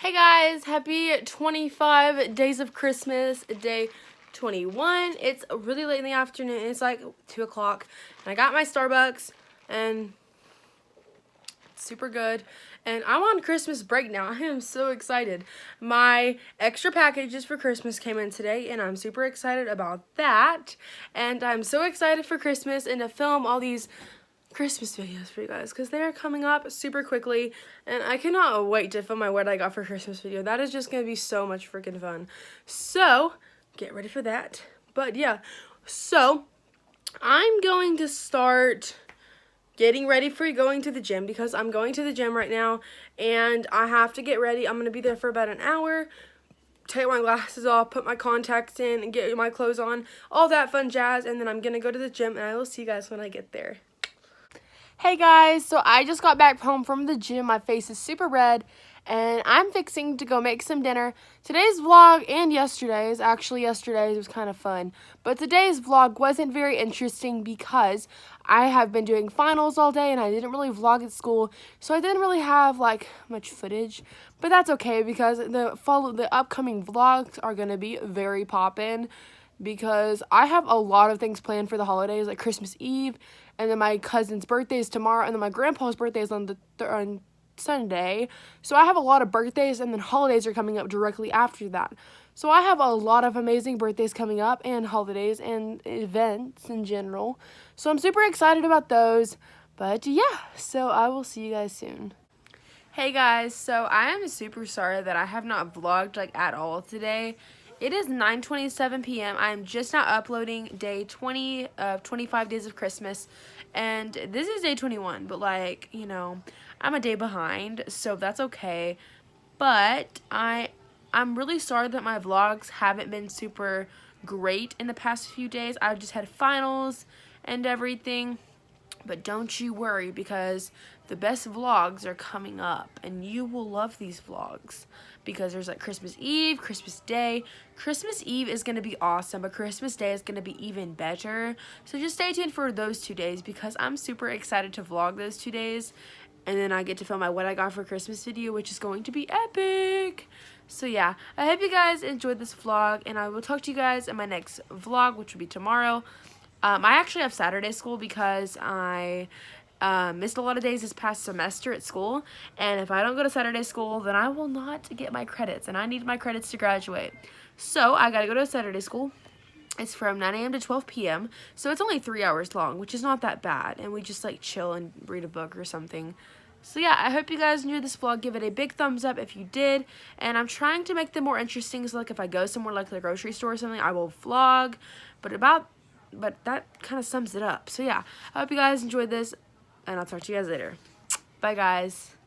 Hey guys, happy 25 days of Christmas, day 21. It's really late in the afternoon. It's like 2 o'clock. And I got my Starbucks and it's super good. And I'm on Christmas break now. I am so excited. My extra packages for Christmas came in today and I'm super excited about that. And I'm so excited for Christmas and to film all these Christmas videos for you guys because they're coming up super quickly and I cannot wait to film my what I got for Christmas video. That is just going to be so much freaking fun. So, get ready for that. But yeah, so I'm going to start getting ready for going to the gym because I'm going to the gym right now and I have to get ready. I'm going to be there for about an hour. Take my glasses off, put my contacts in, and get my clothes on, all that fun jazz, and then I'm going to go to the gym and I will see you guys when I get there. Hey guys, so I just got back home from the gym. My face is super red and I'm fixing to go make some dinner. Today's vlog and yesterday's was kind of fun, but today's vlog wasn't very interesting because I have been doing finals all day and I didn't really vlog at school, so I didn't really have like much footage, but that's okay because the upcoming vlogs are going to be very poppin'. Because I have a lot of things planned for the holidays, like Christmas Eve, and then my cousin's birthday is tomorrow, and then my grandpa's birthday is on Sunday. So I have a lot of birthdays, and then holidays are coming up directly after that. So I have a lot of amazing birthdays coming up, and holidays, and events in general. So I'm super excited about those. But yeah, so I will see you guys soon. Hey guys, so I am super sorry that I have not vlogged like at all today. It is 9:27 p.m. I am just now uploading day 20 of 25 days of Christmas, and this is day 21, but like, you know, I'm a day behind, so that's okay. But I'm really sorry that my vlogs haven't been super great in the past few days. I've just had finals and everything. But don't you worry because the best vlogs are coming up and you will love these vlogs because there's like Christmas Eve, Christmas Day. Christmas Eve is going to be awesome, but Christmas Day is going to be even better. So just stay tuned for those 2 days because I'm super excited to vlog those 2 days. And then I get to film my what I got for Christmas video, which is going to be epic. So yeah, I hope you guys enjoyed this vlog and I will talk to you guys in my next vlog, which will be tomorrow. I actually have Saturday school because I missed a lot of days this past semester at school, and if I don't go to Saturday school, then I will not get my credits, and I need my credits to graduate. So I gotta go to Saturday school. It's from 9 a.m. to 12 p.m., so it's only 3 hours long, which is not that bad, and we just like chill and read a book or something. So yeah, I hope you guys enjoyed this vlog. Give it a big thumbs up if you did, and I'm trying to make them more interesting, so like if I go somewhere like the grocery store or something, I will vlog, but that kind of sums it up. So yeah, I hope you guys enjoyed this, and I'll talk to you guys later. Bye guys.